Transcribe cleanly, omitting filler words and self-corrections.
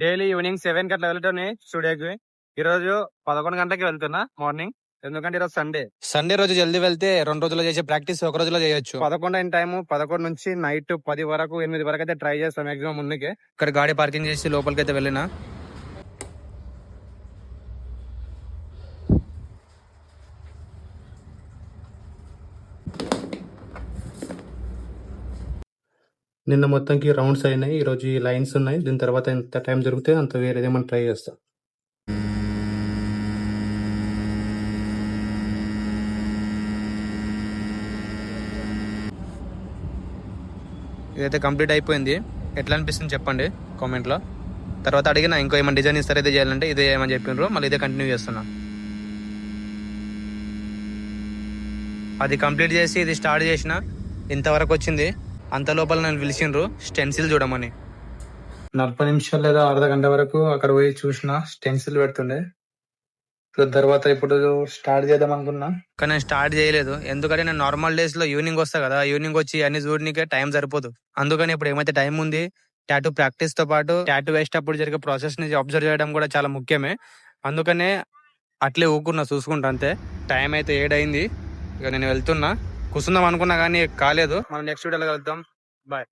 Daily evening 7 కి అట్లా వెళ్తాను స్టూడియోకి. ఈ రోజు 11 గంటలకి వెళ్తున్నా మార్నింగ్. ఎందుకంటే ఈరోజు సండే రోజు జల్దీ వెళ్తే 2 రోజుల్లో చేసే ప్రాక్టీస్ ఒక రోజులో చేయొచ్చు. 11 అయిన టైము 11 నుంచి నైట్ 10 వరకు 8 వరకు అయితే ట్రై చేస్తాం మాక్సిమం ముందుకే. ఇక్కడ గాడి పార్కింగ్ చేసి లోపలికి అయితే వెళ్ళినా. నిన్న మొత్తంకి రౌండ్స్ అయినాయి. ఈ రోజు ఈ లైన్స్ ఉన్నాయి. దీని తర్వాత ఎంత టైం దొరికితే అంత వేరేదేమన్నా ట్రై చేస్తాం. ఇదైతే కంప్లీట్ అయిపోయింది. ఎట్లా అనిపిస్తుంది చెప్పండి కామెంట్లో. తర్వాత అడిగిన ఇంకో ఏమైనా డిజైన్ ఇస్తారు అయితే చేయాలంటే ఇదే ఏమని చెప్పిండ్రు. మళ్ళీ ఇదే కంటిన్యూ చేస్తున్నా. అది కంప్లీట్ చేసి ఇది స్టార్ట్ చేసిన ఇంతవరకు వచ్చింది. అంత లోపల నన్ను పిలిచిండ్రు స్టెన్సిల్ చూడమని. 40 నిమిషాలు లేదా అర్ధ గంట వరకు అక్కడ పోయి చూసిన స్టెన్సిల్ పెడుతుండే. తర్వాత ఇప్పుడు స్టార్ట్ చేద్దాం అనుకున్నా, కానీ నేను స్టార్ట్ చేయలేదు. ఎందుకంటే నేను నార్మల్ డేస్ లో ఈవినింగ్ వస్తా కదా, ఈవినింగ్ వచ్చి అన్ని చూడనికే టైం సరిపోదు. అందుకని ఇప్పుడు ఏమైతే టైం ఉంది, టాటూ ప్రాక్టీస్ తో పాటు టాటూ వేసేటప్పుడు జరిగే ప్రాసెస్ ని అబ్జర్వ్ చేయడం కూడా చాలా ముఖ్యమే. అందుకనే అట్లే ఊకున్నా చూసుకుంటా అంతే. టైం అయితే 7 అయింది. ఇక నేను వెళ్తున్నా. కూర్చుందాం అనుకున్నా కానీ కాలేదు. మనం నెక్స్ట్ వీడియోలో కలుద్దాం. బాయ్.